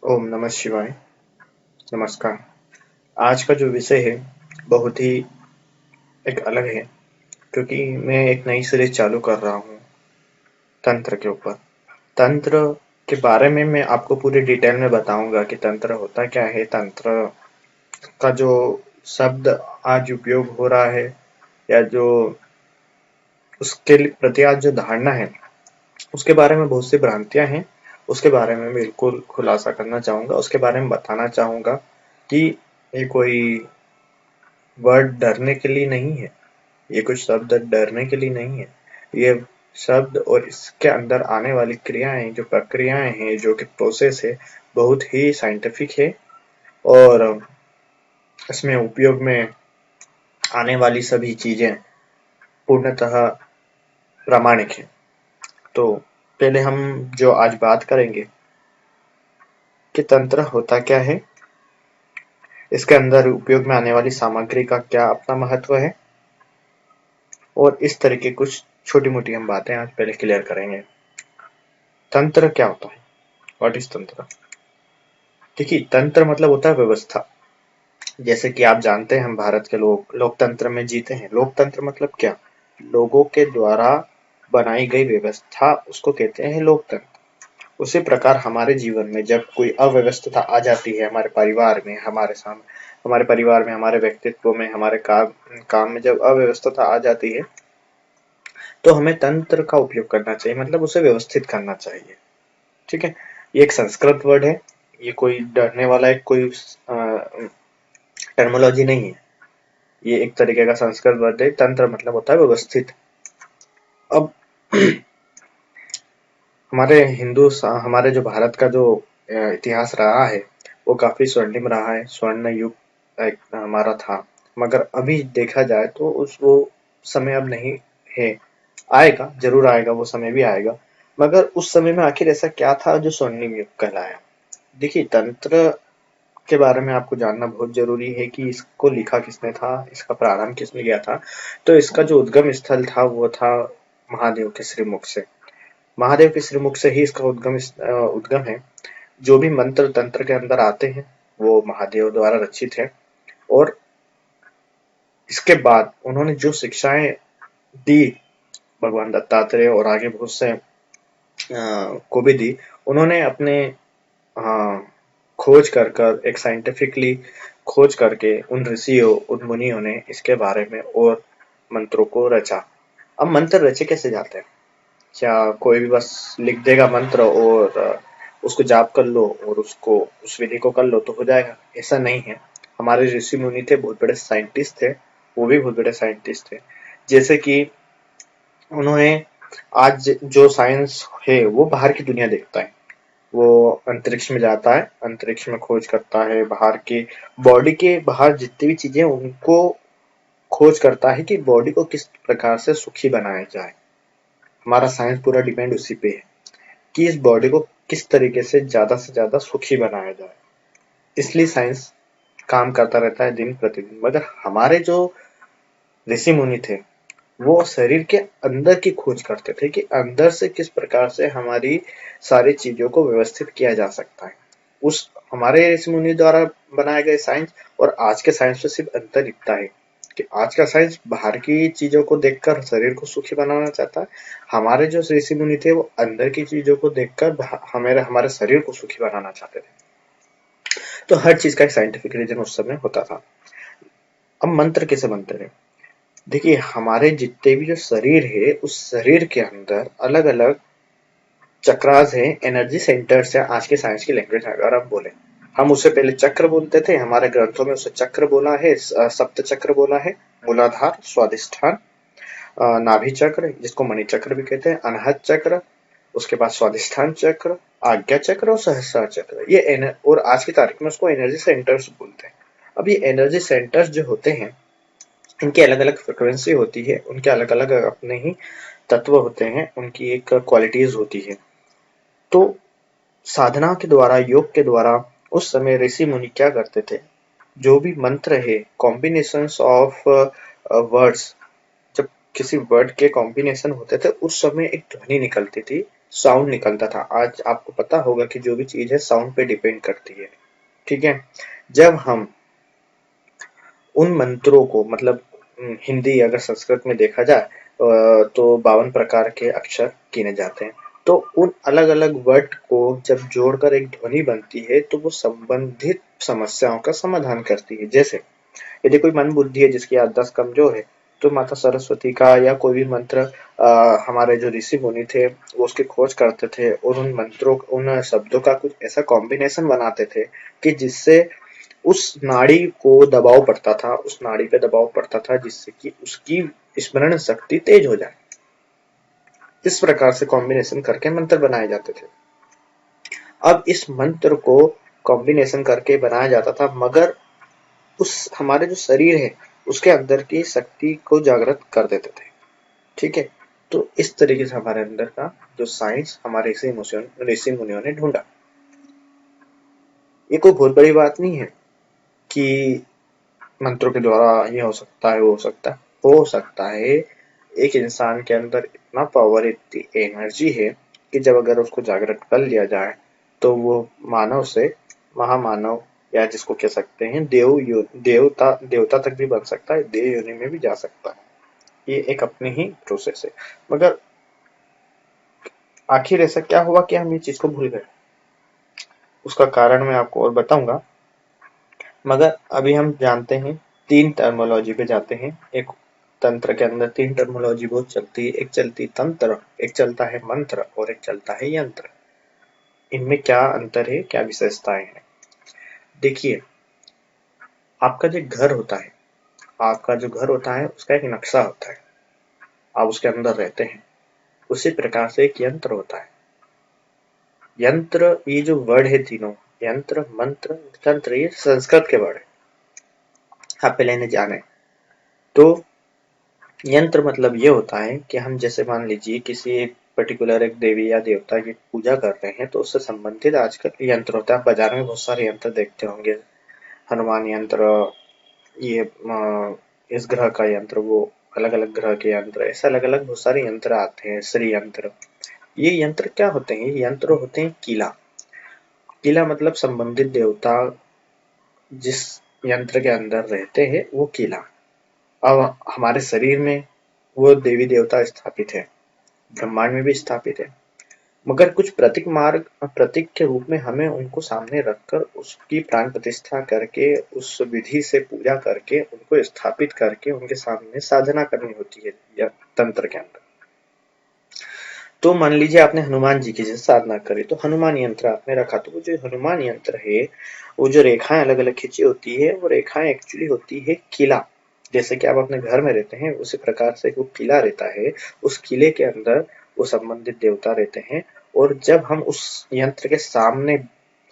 ओम नमः शिवाय। नमस्कार। आज का जो विषय है बहुत ही एक अलग है, क्योंकि मैं एक नई सीरीज चालू कर रहा हूँ तंत्र के ऊपर। तंत्र के बारे में मैं आपको पूरी डिटेल में बताऊंगा कि तंत्र होता क्या है, तंत्र का जो शब्द आज उपयोग हो रहा है या जो उसके प्रति आज जो धारणा है उसके बारे में बहुत सी भ्रांतियां हैं। उसके बारे में बिल्कुल खुलासा करना चाहूंगा, उसके बारे में बताना चाहूंगा कि ये कोई वर्ड डरने के लिए नहीं है, ये कुछ शब्द डरने के लिए नहीं है। ये शब्द और इसके अंदर आने वाली क्रियाएं, जो प्रक्रियाएं हैं, जो कि प्रोसेस है, बहुत ही साइंटिफिक है और इसमें उपयोग में आने वाली सभी चीजें पूर्णतः प्रामाणिक है। तो पहले हम जो आज बात करेंगे कि तंत्र होता क्या है, इसके अंदर उपयोग में आने वाली सामग्री का क्या अपना महत्व है, और इस तरह की कुछ छोटी मोटी हम बातें आज पहले क्लियर करेंगे। तंत्र क्या होता है? व्हाट इज तंत्र? देखिए, तंत्र मतलब होता है व्यवस्था। जैसे कि आप जानते हैं, हम भारत के लोग लोकतंत्र में जीते हैं। लोकतंत्र मतलब क्या? लोगों के द्वारा बनाई गई व्यवस्था, उसको कहते हैं लोकतंत्र। उसी प्रकार हमारे जीवन में जब कोई अव्यवस्था आ जाती है, हमारे परिवार में, हमारे परिवार में, हमारे व्यक्तित्व में, हमारे काम काम में जब अव्यवस्था आ जाती है, तो हमें तंत्र का उपयोग करना चाहिए, मतलब उसे व्यवस्थित करना चाहिए। ठीक है? ये एक संस्कृत वर्ड है, ये कोई डरने वाला एक कोई टर्मोलॉजी नहीं है। ये एक तरीके का संस्कृत वर्ड है। तंत्र मतलब होता है व्यवस्थित। अब हमारे जो भारत का जो इतिहास रहा है, वो काफी स्वर्णिम रहा है। स्वर्ण युग एक हमारा था। मगर अभी देखा जाए तो उस वो समय अब नहीं है। आएगा, जरूर आएगा, वो समय भी आएगा। मगर उस समय में आखिर ऐसा क्या था जो स्वर्णिम युग कहलाया? देखिए, तंत्र के बारे में आपको जानना बहुत जरूरी है कि इसको लिखा किसने था, इसका प्रारंभ किसने किया था। तो इसका जो उद्गम स्थल था वो था महादेव के श्रीमुख से। महादेव के श्रीमुख से ही इसका उद्गम है। जो भी मंत्र तंत्र के अंदर आते हैं वो महादेव द्वारा रचित है। और इसके बाद उन्होंने जो शिक्षाएं दी, भगवान दत्तात्रेय और आगे बहुत से को भी दी, उन्होंने अपने हाँ, खोज कर कर एक साइंटिफिकली खोज करके उन ऋषियों, उन मुनियों ने इसके बारे में और मंत्रों को रचा। अब मंत्र रचे कैसे जाते हैं? क्या कोई भी बस लिख देगा मंत्र और उसको जाप कर लो और उसको उस विधि को कर लो तो हो जाएगा? ऐसा नहीं है। हमारे ऋषि मुनि थे, बहुत बड़े साइंटिस्ट थे। वो भी बहुत बड़े साइंटिस्ट थे। जैसे कि उन्होंने आज जो साइंस है वो बाहर की दुनिया देखता है। वो अंतरिक्ष में जाता है, अंतरिक्ष में खोज करता है, बाहर के बॉडी के बाहर जितनी भी चीजें उनको खोज करता है कि बॉडी को किस प्रकार से सुखी बनाया जाए। हमारा साइंस पूरा डिपेंड उसी पे है कि इस बॉडी को किस तरीके से ज्यादा सुखी बनाया जाए। इसलिए साइंस काम करता रहता है दिन प्रतिदिन। मगर हमारे जो ऋषि मुनि थे वो शरीर के अंदर की खोज करते थे कि अंदर से किस प्रकार से हमारी सारी चीजों को व्यवस्थित किया जा सकता है। उस हमारे ऋषि मुनि द्वारा बनाए गए साइंस और आज के साइंस में सिर्फ अंतर इतना है कि आज का साइंस बाहर की चीजों को देखकर शरीर को सुखी बनाना चाहता है। हमारे जो ऋषि मुनि थे वो अंदर की चीजों को देखकर हमारे हमारे शरीर को सुखी बनाना चाहते थे। तो हर चीज का एक साइंटिफिक रीजन उस समय होता था। अब मंत्र कैसे बनते थे? देखिए, हमारे जितने भी जो शरीर है उस शरीर के अंदर अलग अलग चक्रास हैं, एनर्जी सेंटर्स है। आज के साइंस की लैंग्वेज अगर आप बोले, हम उसे पहले चक्र बोलते थे। हमारे ग्रंथों में उसे चक्र बोला है, सप्त चक्र बोला है। मूलाधार, स्वादिष्ठान, नाभि चक्र जिसको मणि चक्र भी कहते हैं, अनाहत चक्र, उसके बाद स्वादिष्ठान चक्र, आज्ञा चक्र और सहस्रार चक्र। और आज की तारीख में उसको एनर्जी सेंटर्स बोलते हैं। अब ये एनर्जी सेंटर्स जो होते हैं, इनकी अलग अलग फ्रिक्वेंसी होती है, उनके अलग अलग अपने ही तत्व होते हैं, उनकी एक क्वालिटीज होती है। तो साधना के द्वारा, योग के द्वारा उस समय ऋषि मुनि क्या करते थे? जो भी मंत्र है, कॉम्बिनेशंस ऑफ वर्ड्स, जब किसी वर्ड के कॉम्बिनेशन होते थे उस समय एक ध्वनि निकलती थी। साउंड निकलता था। आज आपको पता होगा कि जो भी चीज है साउंड पे डिपेंड करती है, ठीक है। जब हम उन मंत्रों को मतलब हिंदी अगर संस्कृत में देखा जाए तो 52 प्रकार के अक्षर गिने जाते हैं। तो उन अलग अलग वर्ड को जब जोड़कर एक ध्वनि बनती है तो वो संबंधित समस्याओं का समाधान करती है। जैसे यदि कोई मन बुद्धि है जिसकी याददाश्त कमजोर है तो माता सरस्वती का या कोई भी मंत्र हमारे जो ऋषि मुनि थे वो उसकी खोज करते थे और उन मंत्रों उन शब्दों का कुछ ऐसा कॉम्बिनेशन बनाते थे कि जिससे उस नाड़ी को दबाव पड़ता था, उस नाड़ी पे दबाव पड़ता था जिससे कि उसकी स्मरण शक्ति तेज हो जाए। इस प्रकार से कॉम्बिनेशन करके मंत्र बनाए जाते थे। अब इस मंत्र को कॉम्बिनेशन करके बनाया जाता था मगर उस हमारे जो शरीर है उसके अंदर की शक्ति को जागृत कर देते थे, ठीक है। तो इस तरीके से हमारे अंदर का जो साइंस हमारे ऋषि मुनियों ने ढूंढा। ये कोई बहुत बड़ी बात नहीं है कि मंत्रों के द्वारा ये हो सकता है, वो हो सकता है। एक इंसान के अंदर इतना पावर, इतनी एनर्जी है कि जब अगर उसको जागृत कर लिया जाए तो वो मानव से महामानव या जिसको कह सकते हैं देवता तक भी बन सकता है, देव योनि में भी जा सकता है। ये एक अपनी ही प्रोसेस है। मगर आखिर ऐसा क्या हुआ कि हम ये चीज को भूल गए? उसका कारण मैं आपको और बताऊंगा। मगर अभी हम जानते हैं, तीन टर्मोलॉजी पे जाते हैं। एक तंत्र के अंदर तीन टर्मोलॉजी बहुत चलती है, एक चलती तंत्र, एक चलता है मंत्र और एक चलता है यंत्र। इनमें क्या अंतर है, क्या विशेषताएं हैं? देखिए, आपका जो घर होता है, आपका जो घर होता है उसका एक नक्शा होता है, आप उसके अंदर रहते हैं। उसी प्रकार से एक यंत्र होता है। यंत्र, ये जो वर्ड है तीनों, यंत्र मंत्र तंत्र, ये संस्कृत के वर्ड है, आप पहले इन्हें जाने। तो यंत्र मतलब ये होता है कि हम जैसे मान लीजिए किसी एक पर्टिकुलर एक देवी या देवता की पूजा कर रहे हैं तो उससे संबंधित आजकल यंत्र होता है। बाजार में बहुत सारे यंत्र देखते होंगे, हनुमान यंत्र, ये इस ग्रह का यंत्र, वो अलग अलग ग्रह के यंत्र, ऐसे अलग अलग बहुत सारे यंत्र आते हैं, श्री यंत्र। ये यंत्र क्या होते हैं? ये यंत्र होते हैं किला। किला मतलब संबंधित देवता जिस यंत्र के अंदर रहते हैं वो किला। अब हमारे शरीर में वो देवी देवता स्थापित है, ब्रह्मांड में भी स्थापित है। मगर कुछ प्रतीक के रूप में हमें उनको सामने रखकर उसकी प्राण प्रतिष्ठा करके उस विधि से पूजा करके उनको स्थापित करके उनके सामने साधना करनी होती है या तंत्र के अंदर। तो मान लीजिए आपने हनुमान जी की जैसे साधना करी तो हनुमान यंत्र आपने रखा, तो वो जो हनुमान यंत्र है वो जो रेखाएं अलग अलग खींची होती है वो रेखाएं एक्चुअली होती है किला। जैसे कि आप अपने घर में रहते हैं उसी प्रकार से वो किला रहता है, उस किले के अंदर वो संबंधित देवता रहते हैं। और जब हम उस यंत्र के सामने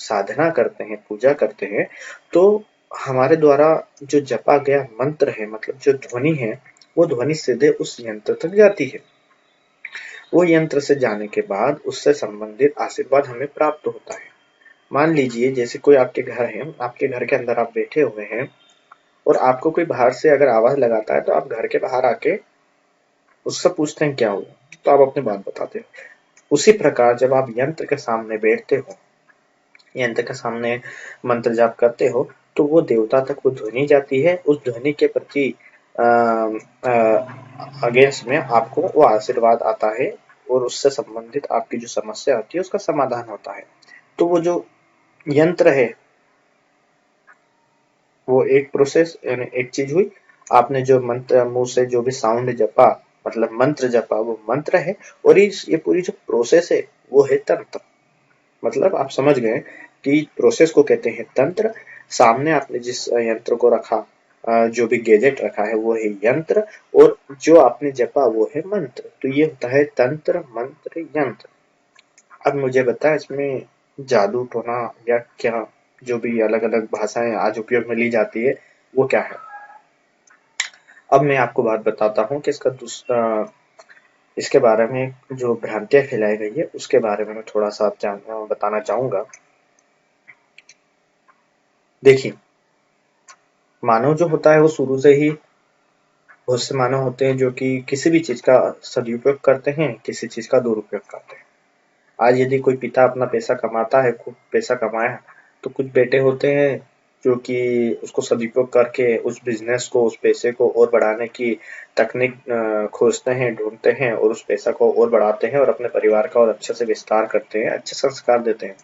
साधना करते हैं, पूजा करते हैं, तो हमारे द्वारा जो जपा गया मंत्र है, मतलब जो ध्वनि है, वो ध्वनि सीधे उस यंत्र तक जाती है। वो यंत्र से जाने के बाद उससे संबंधित आशीर्वाद हमें प्राप्त होता है। मान लीजिए जैसे कोई आपके घर है, आपके घर के अंदर आप बैठे हुए हैं और आपको कोई बाहर से अगर आवाज लगाता है तो आप घर के बाहर आके उससे पूछते हैं क्या हुआ, तो आप अपनी बात बताते हो। उसी प्रकार जब आप यंत्र के सामने बैठते हो, यंत्र के सामने मंत्र जाप करते हो, तो वो देवता तक वो ध्वनि जाती है। उस ध्वनि के प्रति अगेंस्ट में आपको वो आशीर्वाद आता है और उससे संबंधित आपकी जो समस्या होती है उसका समाधान होता है। तो वो जो यंत्र है वो एक प्रोसेस यानी एक चीज हुई। आपने जो मंत्र मुंह से जो भी साउंड जपा, मतलब मंत्र जपा, वो मंत्र है। और ये पूरी जो प्रोसेस है वो है तंत्र। मतलब आप समझ गए कि प्रोसेस को कहते हैं तंत्र। सामने आपने जिस यंत्र को रखा, जो भी गैजेट रखा है वो है यंत्र, और जो आपने जपा वो है मंत्र। तो ये होता है तंत्र मंत्र यंत्र। अब मुझे बता इसमें जादू टोना या क्या, जो भी अलग अलग भाषाएं आज उपयोग में ली जाती है वो क्या है? अब मैं आपको बात बताता हूँ कि इसके बारे में जो भ्रांतियां फैलाई गई है उसके बारे में मैं थोड़ा सा बताना चाहूंगा। देखिए, मानव जो होता है वो शुरू से ही, बहुत से मानव होते हैं जो कि किसी भी चीज का सदुपयोग करते हैं, किसी चीज का दुरुपयोग करते हैं। आज यदि कोई पिता अपना पैसा कमाता है, खूब पैसा कमाया, तो कुछ बेटे होते हैं जो कि उसको सदुपयोग करके उस बिजनेस को, उस पैसे को और बढ़ाने की तकनीक खोजते हैं, ढूंढते हैं और उस पैसा को और बढ़ाते हैं और अपने परिवार का और अच्छे से विस्तार करते हैं, अच्छे संस्कार देते हैं।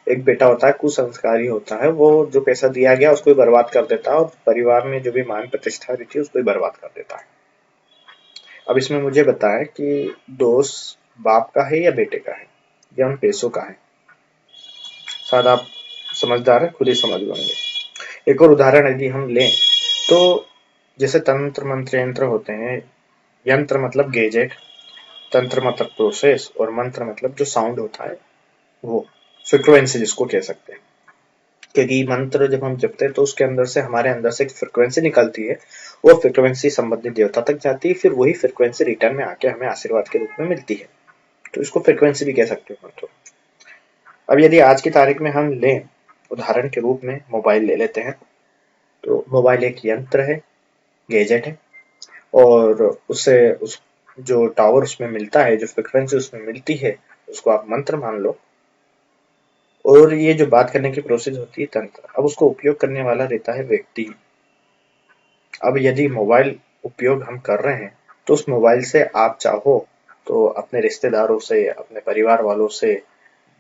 एक बेटा होता है कुसंस्कारी होता है, वो जो पैसा दिया गया उसको ही बर्बाद कर देता है और परिवार में जो भी मान प्रतिष्ठा रही थी उसको ही बर्बाद कर देता है। अब इसमें मुझे बताएं कि दोष बाप का है या बेटे का है या उन पैसों का है। शायद आप समझदार है, खुद ही समझ लेंगे। एक और उदाहरण यदि हम लें तो जैसे तंत्र मंत्र यंत्र होते हैं। यंत्र मतलब गैजेट, तंत्र मतलब प्रोसेस और मंत्र मतलब जो साउंड होता है वो फ्रिक्वेंसी जिसको कह सकते हैं। क्योंकि मंत्र जब हम जपते हैं तो उसके अंदर से हमारे अंदर से एक फ्रिक्वेंसी निकलती है, वो फ्रिक्वेंसी संबंधित देवता तक जाती है, फिर वही फ्रिक्वेंसी रिटर्न में आके हमें आशीर्वाद के रूप में मिलती है। तो इसको फ्रिक्वेंसी भी कह सकते हो मंत्र। अब यदि आज की तारीख में हम लें उदाहरण के रूप में मोबाइल ले लेते हैं, तो मोबाइल एक यंत्र है, गैजेट है और उससे उस जो टावर उसमें मिलता है, जो फ्रिक्वेंसी उसमें मिलती है, उसको आप मंत्र मान लो। और ये जो बात करने की प्रोसेस होती है तंत्र। अब उसको उपयोग करने वाला रहता है व्यक्ति। अब यदि मोबाइल उपयोग हम कर रहे हैं तो उस मोबाइल से आप चाहो तो अपने रिश्तेदारों से, अपने परिवार वालों से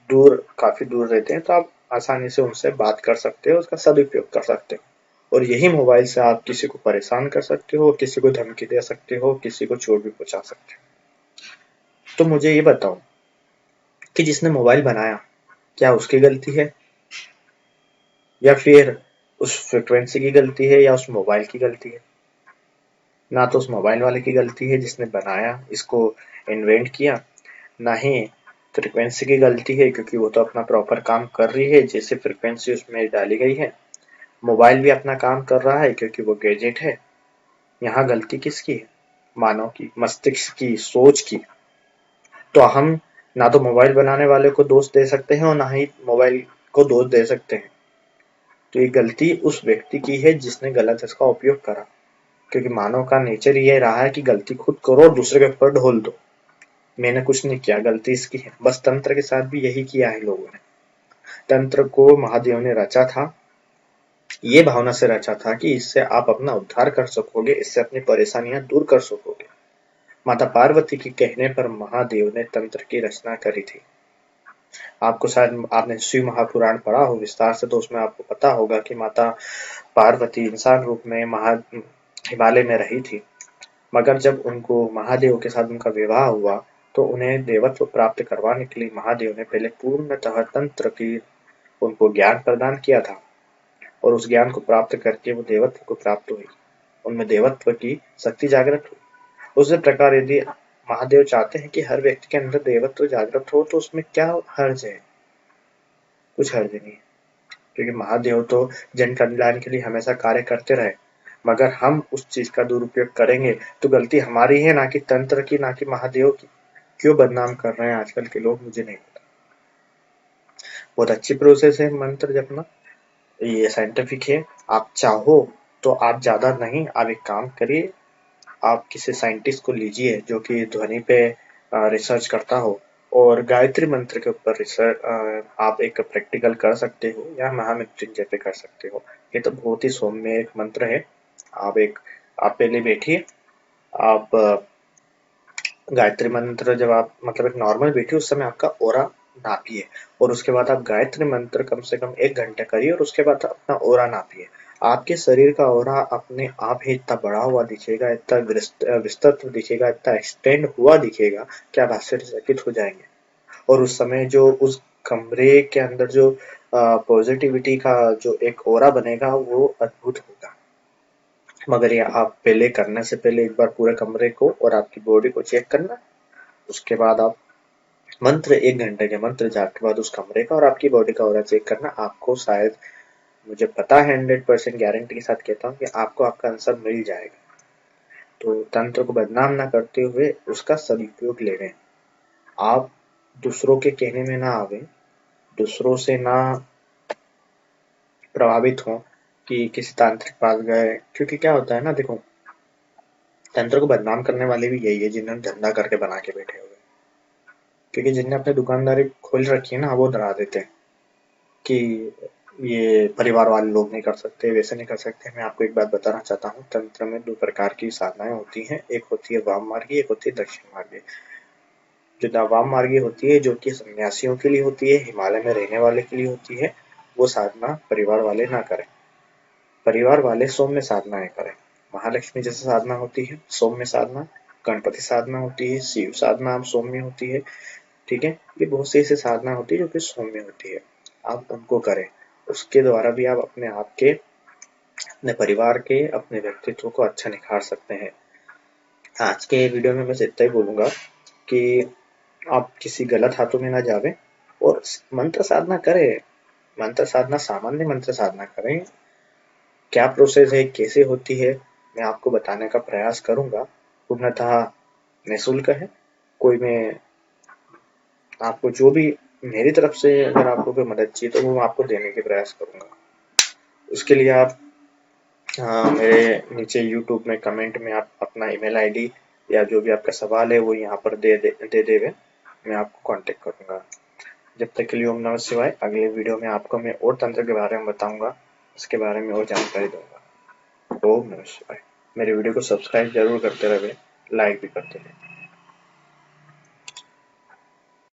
दूर, काफी दूर रहते हैं तो आप आसानी से उनसे बात कर सकते हो, उसका सदुपयोग कर सकते हो। और यही मोबाइल से आप किसी को परेशान कर सकते हो, किसी को धमकी दे सकते हो, किसी को चोट भी पहुंचा सकते हो। तो मुझे ये बताओ कि जिसने मोबाइल बनाया, क्या उसकी गलती है या फिर उस फ्रिक्वेंसी की गलती है या उस मोबाइल की गलती है? ना तो उस मोबाइल वाले की गलती है जिसने बनाया, इसको इन्वेंट किया, ना ही फ्रिक्वेंसी की गलती है क्योंकि वो तो अपना प्रॉपर काम कर रही है जैसे फ्रिक्वेंसी उसमें डाली गई है। मोबाइल भी अपना काम कर रहा है क्योंकि वो गैजेट है। यहाँ गलती किसकी है? मानव की, मस्तिष्क की, सोच की। तो हम ना तो मोबाइल बनाने वाले को दोष दे सकते हैं और ना ही मोबाइल को दोष दे सकते हैं। तो ये गलती उस व्यक्ति की है जिसने गलत इसका उपयोग करा। क्योंकि मानव का नेचर ये रहा है कि गलती खुद करो और दूसरे के ऊपर ढोल दो। मैंने कुछ नहीं किया, गलती इसकी है। बस तंत्र के साथ भी यही किया है लोगों ने। तंत्र को महादेव ने रचा था, ये भावना से रचा था कि इससे आप अपना उद्धार कर सकोगे, इससे अपनी परेशानियां दूर कर सकोगे। माता पार्वती के कहने पर महादेव ने तंत्र की रचना करी थी। आपको शायद आपने शिव महापुराण पढ़ा हो विस्तार से, तो उसमें आपको पता होगा कि माता पार्वती इंसान रूप में हिमालय में रही थी। मगर जब उनको महादेव के साथ उनका विवाह हुआ तो उन्हें देवत्व प्राप्त करवाने के लिए महादेव ने पहले पूर्णतः तंत्र की उनको ज्ञान प्रदान किया था और उस ज्ञान को प्राप्त करके वो देवत्व को प्राप्त हुई, उनमें देवत्व की शक्ति जागृत हुई। उसी प्रकार यदि महादेव चाहते हैं कि हर व्यक्ति के अंदर देवत्व जागृत हो तो उसमें क्या हर्ज है? कुछ हर्ज नहीं है। क्योंकि महादेव तो जन कल्याण के लिए हमेशा कार्य करते रहे। मगर हम उस चीज का दुरुपयोग करेंगे तो गलती हमारी है, ना कि तंत्र की, ना कि महादेव की। क्यों बदनाम कर रहे हैं आजकल के लोग, मुझे नहीं पता। बहुत अच्छी प्रोसेस है मंत्र जपना, ये साइंटिफिक है। आप चाहो तो आप ज्यादा नहीं, आप एक काम करिए, आप किसी साइंटिस्ट को लीजिए जो कि ध्वनि पे रिसर्च करता हो और गायत्री मंत्र के ऊपर रिसर्च आप एक प्रैक्टिकल कर सकते हो या महामृत्युंजय पे कर सकते हो। ये तो बहुत ही सौम्य एक मंत्र है। आप पहले बैठिए, आप गायत्री मंत्र जब आप मतलब एक नॉर्मल बैठिए उस समय आपका ऑरा नापिए और उसके बाद आप गायत्री मंत्र कम से कम 1 घंटे करिए और उसके बाद अपना ऑरा नापिए। आपके शरीर का ऑरा अपने आप ही इतना बढ़ा हुआ दिखेगा, इतना विस्तृत दिखेगा, इतना एक्सटेंड हुआ दिखेगा कि आप आश्चर्यचकित हो जाएंगे। और उस समय जो उस कमरे के अंदर जो पॉजिटिविटी का जो एक ऑरा बनेगा वो अद्भुत होगा। मगर ये आप पहले करने से पहले एक बार पूरे कमरे को और आपकी बॉडी को चेक करना। उसके बाद आप मंत्र 1 घंटे के मंत्र जाप के बाद उस कमरे का और आपकी बॉडी का ऑरा चेक करना। आपको शायद, मुझे पता है 100% गारंटी के साथ कहता हूँ कि आपको आपका आंसर मिल जाएगा। तो तंत्र को बदनाम ना करते हुए उसका सदुपयोग ले रहे हैं। आप दूसरों के कहने में ना आवे, दूसरों से ना प्रभावित हो कि किसी तांत्रिक पास गए। क्योंकि क्या होता है ना, देखो, तंत्र को बदनाम करने वाले भी यही है जिन्होंने धंधा करके बना के बैठे हुए। क्योंकि जिनने अपनी दुकानदारी खोल रखी है ना, वो डरा देते हैं कि ये परिवार वाले लोग नहीं कर सकते, वैसे नहीं कर सकते। मैं आपको एक बात बताना चाहता हूँ, तंत्र में 2 प्रकार की साधनाएँ होती हैं, एक होती है वाम मार्गी, एक होती है दक्षिण मार्गी। जो वाम मार्गी होती है, जो कि सन्यासियों के लिए होती है, हिमालय में रहने वाले के लिए होती है, वो साधना परिवार वाले ना करें। परिवार वाले सौम्य साधनाएँ करें। महालक्ष्मी जैसे साधना होती है सौम्य साधना, गणपति साधना होती है, शिव साधना सौम्य होती है, ठीक है। ये बहुत सी ऐसी साधना होती है जो कि सौम्य होती है, आप उनको करें। उसके द्वारा भी आप अपने आप के, अपने परिवार के, अपने व्यक्तित्व को अच्छा निखार सकते हैं। आज के वीडियो में बस इतना ही बोलूंगा कि आप किसी गलत हाथों में ना जावे और मंत्र साधना करें। मंत्र साधना, सामान्य मंत्र साधना करें। क्या प्रोसेस है, कैसे होती है, मैं आपको बताने का प्रयास करूंगा। पूर्णतः निःशुल्क है। कोई मैं आपको जो भी मेरी तरफ से अगर आपको कोई मदद चाहिए तो वो मैं आपको देने के प्रयास करूंगा। उसके लिए आप मेरे नीचे यूट्यूब में कमेंट में आप अपना ईमेल आईडी या जो भी आपका सवाल है वो यहाँ पर दे देवे, मैं आपको कांटेक्ट करूंगा। जब तक के लिए ओम नमः शिवाय। अगले वीडियो में आपको मैं और तंत्र के बारे में बताऊंगा, इसके बारे में और जानकारी दूंगा। ओम नमः शिवाय। मेरे वीडियो को सब्सक्राइब जरूर करते रहे, लाइक भी करते रहे।